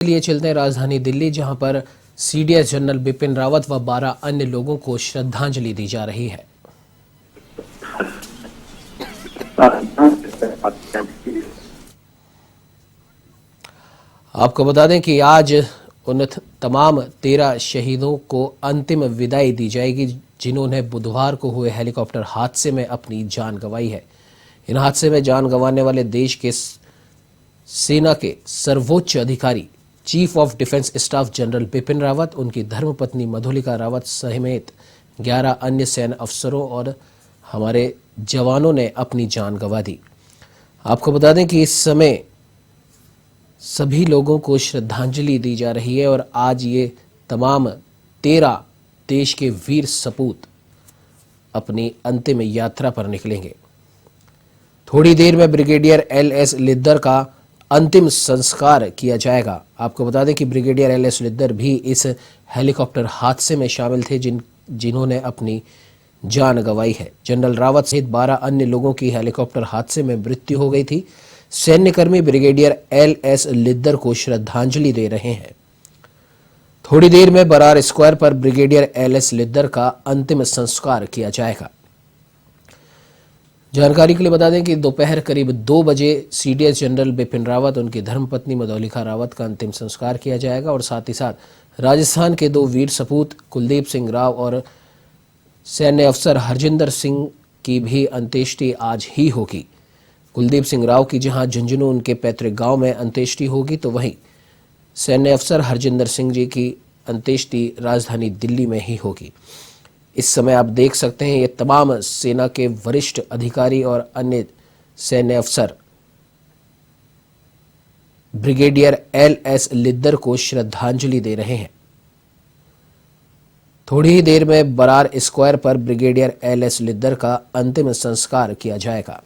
लिए चलते हैं राजधानी दिल्ली, जहां पर सीडीएस जनरल बिपिन रावत व 12 अन्य लोगों को श्रद्धांजलि दी जा रही है। आपको बता दें कि आज उन तमाम 13 शहीदों को अंतिम विदाई दी जाएगी जिन्होंने बुधवार को हुए हेलीकॉप्टर हादसे में अपनी जान गंवाई है। इन हादसे में जान गंवाने वाले देश के सेना के सर्वोच्च अधिकारी chief of defence staff general Bipin Rawat, उनकी धर्मपत्नी मधुलिका रावत समेत 11 अन्य सैन्य अफसरों और हमारे जवानों ने अपनी जान गंवा दी। आपको बता दें कि इस समय सभी लोगों को श्रद्धांजलि दी जा रही है और आज ये तमाम 13 देश के वीर सपूत अपनी अंतिम यात्रा पर निकलेंगे। थोड़ी देर में ब्रिगेडियर एल.एस. लिद्दर का अंतिम संस्कार किया जाएगा। आपको बता दें कि ब्रिगेडियर एल.एस. लिद्दर भी इस हेलीकॉप्टर हादसे में शामिल थे जिन्होंने अपनी जान गंवाई है। जनरल रावत सहित 12 अन्य लोगों की हेलीकॉप्टर हादसे में मृत्यु हो गई थी। सैन्यकर्मी ब्रिगेडियर एल.एस. लिद्दर को श्रद्धांजलि दे रहे हैं। थोड़ी देर में बरार स्क्वायर पर ब्रिगेडियर एल.एस. लिद्दर का अंतिम संस्कार किया जाएगा। जानकारी के लिए बता दें कि दोपहर करीब 2 बजे सीडीएस जनरल बिपिन रावत, उनकी धर्मपत्नी मधुलिका रावत का अंतिम संस्कार किया जाएगा और साथ ही साथ राजस्थान के 2 वीर सपूत कुलदीप सिंह राव और सैन्य अफसर हरजिंदर सिंह की भी अंत्येष्टि आज ही होगी। कुलदीप सिंह राव की जहां झुंझुनू उनके पैतृक गांव में अंत्येष्टि होगी, तो वहीं सैन्य अफसर हरजिंदर सिंह जी की अंत्येष्टि राजधानी दिल्ली में ही होगी। इस समय आप देख सकते हैं ये तमाम सेना के वरिष्ठ अधिकारी और अन्य सैन्य अफसर ब्रिगेडियर एल.एस. लिद्दर को श्रद्धांजलि दे रहे हैं। थोड़ी ही देर में बरार स्क्वायर पर ब्रिगेडियर एल.एस. लिद्दर का अंतिम संस्कार किया जाएगा।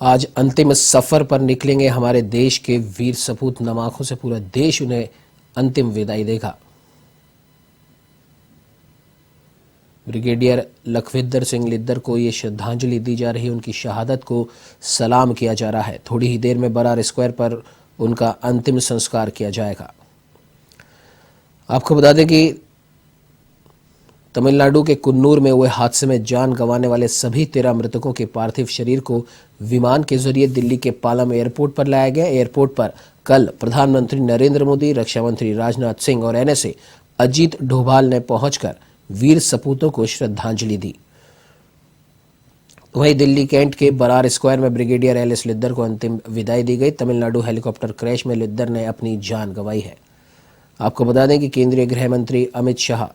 आज अंतिम सफर पर निकलेंगे हमारे देश के वीर सपूत। नम आंखों से पूरा देश उन्हें अंतिम विदाई देगा। ब्रिगेडियर लखविंदर सिंह लिद्दर को ये श्रद्धांजलि दी जा रही है, उनकी शहादत को सलाम किया जा रहा है। थोड़ी ही देर में बरार स्क्वायर पर उनका अंतिम संस्कार किया जाएगा। आपको बता दें कि तमिलनाडु के कुन्नूर में हुए हादसे में जान गंवाने वाले सभी 13 मृतकों के पार्थिव शरीर को विमान के जरिए दिल्ली के पालम एयरपोर्ट पर लाया गया। एयरपोर्ट पर कल प्रधानमंत्री नरेंद्र मोदी, रक्षा मंत्री राजनाथ सिंह और एनएसए अजीत डोभाल ने पहुंचकर वीर सपूतों को श्रद्धांजलि दी। वहीं दिल्ली कैंट के बरार स्क्वायर में ब्रिगेडियर एल.एस. लिद्दर को अंतिम विदाई दी गई। तमिलनाडु हेलीकॉप्टर क्रैश में लिद्दर ने अपनी जान गंवाई है। आपको बता दें कि केंद्रीय गृह मंत्री अमित शाह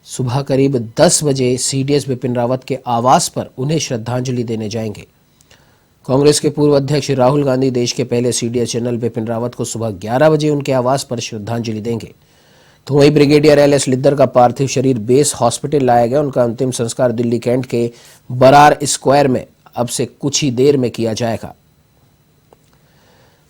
सुबह करीब 10 बजे सीडीएस बिपिन रावत के आवास पर उन्हें श्रद्धांजलि देने जाएंगे। कांग्रेस के पूर्व अध्यक्ष राहुल गांधी देश के पहले सीडीएस जनरल बिपिन रावत को सुबह 11 बजे उनके आवास पर श्रद्धांजलि देंगे। तो वहीं ब्रिगेडियर एल.एस. लिद्दर का पार्थिव शरीर बेस हॉस्पिटल लाया गया। उनका अंतिम संस्कार दिल्ली कैंट के बरार स्क्वायर में अब से कुछ ही देर में किया जाएगा।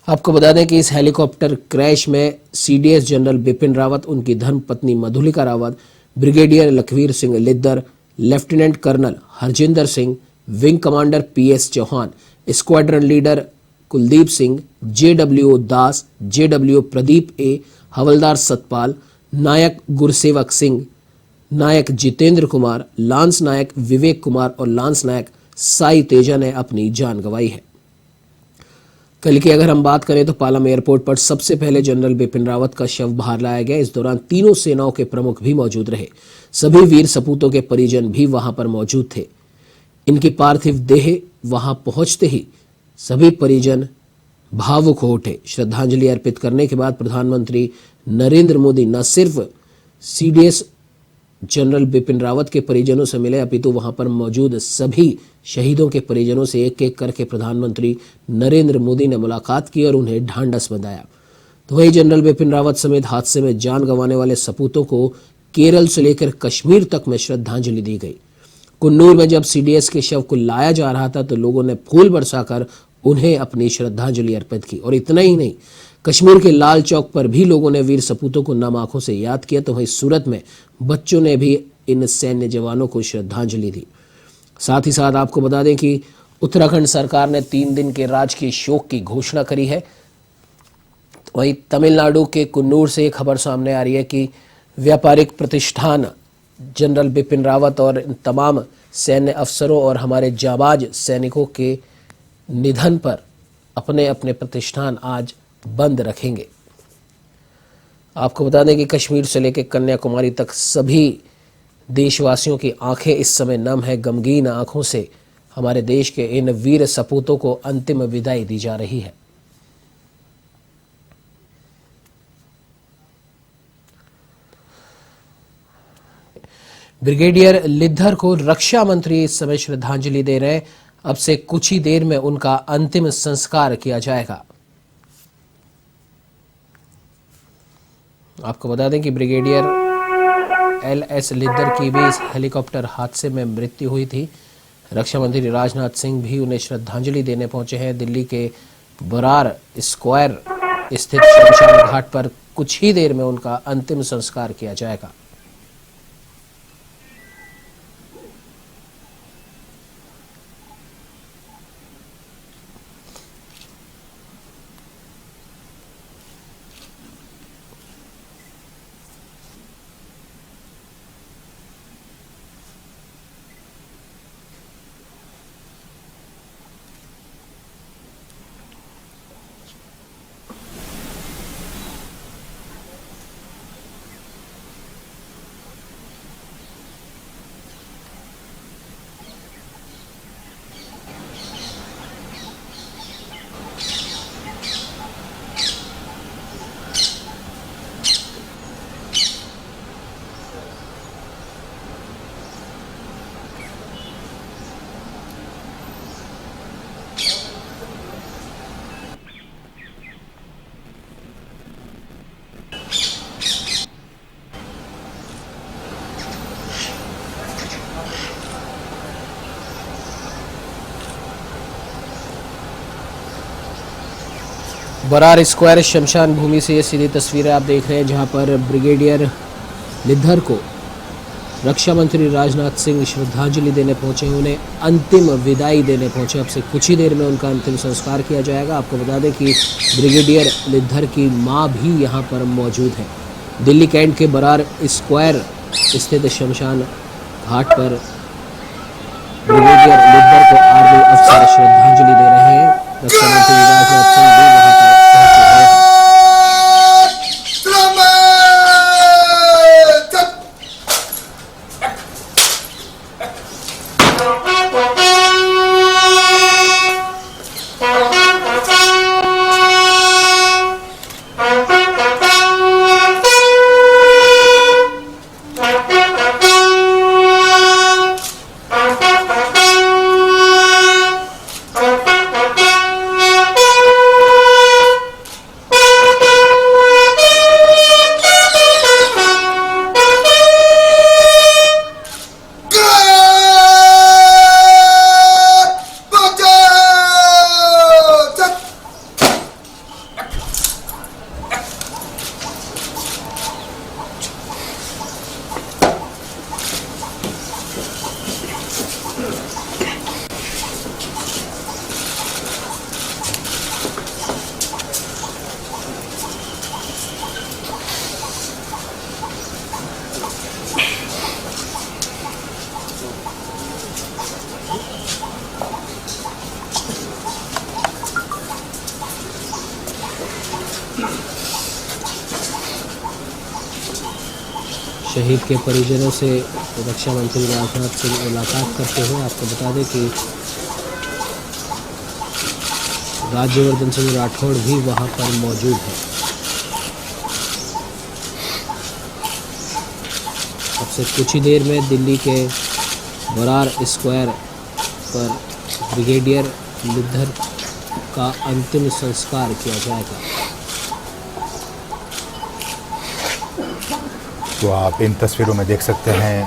आपको बता दें कि इस हेलीकॉप्टर क्रैश में सीडीएस जनरल बिपिन रावत, उनकी धर्मपत्नी Madhulika Rawat, brigadier Lakhvir Singh Lidder, lieutenant colonel Harjinder Singh, wing commander PS Chauhan, squadron leader Kuldeep Singh, JW Das, JW Pradeep A, हवलदार सतपाल, नायक गुरसेवक सिंह, नायक जितेंद्र कुमार, लांस नायक विवेक कुमार और लांस नायक साई तेजा ने अपनी जान गंवाई है। कल की अगर हम बात करें तो पालम एयरपोर्ट पर सबसे पहले जनरल बिपिन रावत का शव बाहर लाया गया। इस दौरान तीनों सेनाओं के प्रमुख भी मौजूद रहे। सभी वीर सपूतों के परिजन भी वहां पर मौजूद थे। इनकी पार्थिव देह वहां पहुंचते ही सभी परिजन भावुक हो उठे। श्रद्धांजलि अर्पित करने के बाद प्रधानमंत्री नरेंद्र मोदी न सिर्फ सीडीएस जनरल बिपिन रावत के परिजनों से मिले, अपितु वहां पर मौजूद सभी शहीदों के परिजनों से एक एक करके प्रधानमंत्री नरेंद्र मोदी ने मुलाकात की और उन्हें ढांढस बंधाया। तो वही जनरल बिपिन रावत समेत हादसे में जान गंवाने वाले सपूतों को केरल से लेकर कश्मीर तक में श्रद्धांजलि दी गई। कुन्नूर में जब सीडीएस के शव को लाया जा रहा था तो लोगों ने फूल बरसाकर उन्हें अपनी श्रद्धांजलि अर्पित की। और इतना ही नहीं, कश्मीर के लाल चौक पर भी लोगों ने वीर सपूतों को नम आंखों से याद किया। तो वहीं सूरत में बच्चों ने भी इन सैन्य जवानों को श्रद्धांजलि दी। साथ ही साथ आपको बता दें कि उत्तराखंड सरकार ने 3 दिन के राजकीय शोक की घोषणा करी है। वहीं तमिलनाडु के कुन्नूर से एक खबर सामने आ रही है कि व्यापारिक प्रतिष्ठान जनरल बिपिन रावत और इन तमाम सैन्य अफसरों और हमारे जाबाज सैनिकों के निधन पर अपने अपने प्रतिष्ठान आज बंद रखेंगे। आपको बता दें कि कश्मीर से लेकर कन्याकुमारी तक सभी देशवासियों की आंखें इस समय नम है। गमगीन आंखों से हमारे देश के इन वीर सपूतों को अंतिम विदाई दी जा रही है। ब्रिगेडियर लिद्धर को रक्षा मंत्री इस समय श्रद्धांजलि दे रहे हैं। अब से कुछ ही देर में उनका अंतिम संस्कार किया जाएगा। आपको बता दें कि ब्रिगेडियर LS लिद्धर की भी इस हेलीकॉप्टर हादसे में मृत्यु हुई थी। रक्षा मंत्री राजनाथ सिंह भी उन्हें श्रद्धांजलि देने पहुंचे हैं। दिल्ली के बरार स्क्वायर स्थित शमशान घाट पर कुछ ही देर में उनका अंतिम संस्कार किया जाएगा। बरार स्क्वायर शमशान भूमि से ये सीधी तस्वीरें आप देख रहे हैं, जहां पर ब्रिगेडियर लिद्धर को रक्षा मंत्री राजनाथ सिंह श्रद्धांजलि देने पहुंचे, उन्हें अंतिम विदाई देने पहुंचे। अब से कुछ ही देर में उनका अंतिम संस्कार किया जाएगा। आपको बता दें कि ब्रिगेडियर लिद्धर की मां भी यहां पर मौजूद है। दिल्ली कैंट के बरार स्क्वायर स्थित शमशान घाट पर ब्रिगेडियर लिद्धर को आर्मी अफसर श्रद्धांजलि दे रहे हैं। रक्षा मंत्री राजनाथ सिंह भी वहां पर पहुंचे हैं। शहीद के परिजनों से रक्षा मंत्री राजनाथ सिंह मुलाकात करते हुए आपको बता दें कि राज्यवर्धन सिंह राठौड़ भी वहां पर मौजूद है। अब से कुछ ही देर में दिल्ली के बरार स्क्वायर पर ब्रिगेडियर लिद्धर का अंतिम संस्कार किया जाएगा। तो आप इन तस्वीरों में देख सकते हैं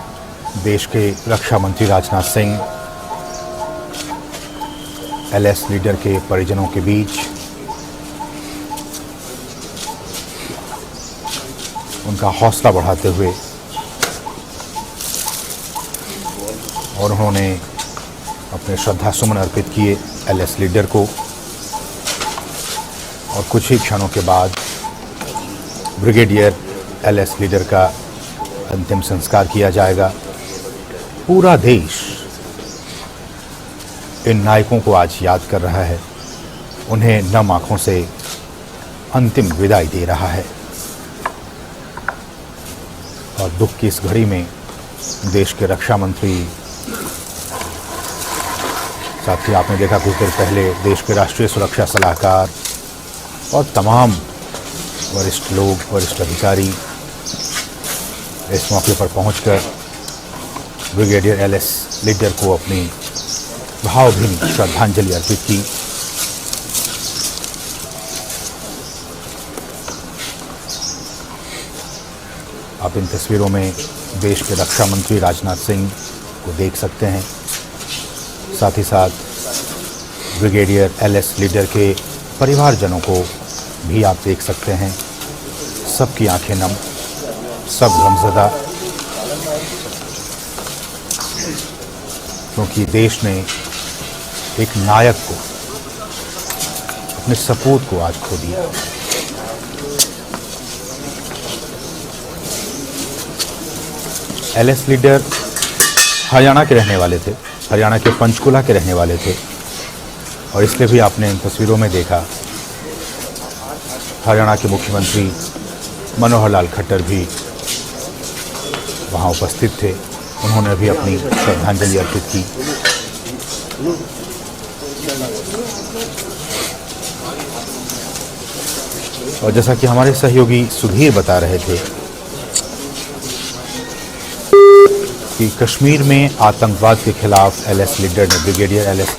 देश के रक्षा मंत्री राजनाथ सिंह एलएस लीडर के परिजनों के बीच उनका हौसला बढ़ाते हुए और उन्होंने अपने श्रद्धा सुमन अर्पित किए एलएस लीडर को। और कुछ ही क्षणों के बाद ब्रिगेडियर एलएस लीडर का अंतिम संस्कार किया जाएगा। पूरा देश इन नायकों को आज याद कर रहा है, उन्हें नम आंखों से अंतिम विदाई दे रहा है। और दुख की इस घड़ी में देश के रक्षा मंत्री, साथ ही आपने देखा कुछ देर पहले देश के राष्ट्रीय सुरक्षा सलाहकार और तमाम वरिष्ठ लोग, वरिष्ठ अधिकारी इस मौके पर पहुंचकर ब्रिगेडियर एलएस लीडर को अपनी भावभीनी श्रद्धांजलि अर्पित की। आप इन तस्वीरों में देश के रक्षा मंत्री राजनाथ सिंह को देख सकते हैं, साथ ही साथ ब्रिगेडियर एलएस लीडर के परिवारजनों को भी आप देख सकते हैं। सबकी आंखें नम, सब गमज़दा, क्योंकि देश ने एक नायक को, अपने सपूत को आज खो दिया। एलएस लीडर हरियाणा के रहने वाले थे, हरियाणा के पंचकुला के रहने वाले थे। और इसलिए भी आपने इन तस्वीरों में देखा हरियाणा के मुख्यमंत्री मनोहर लाल खट्टर भी वहां उपस्थित थे। उन्होंने भी अपनी श्रद्धांजलि अर्पित की। और जैसा कि हमारे सहयोगी सुधीर बता रहे थे कि कश्मीर में आतंकवाद के खिलाफ एलएस लीडर ने, ब्रिगेडियर एलएस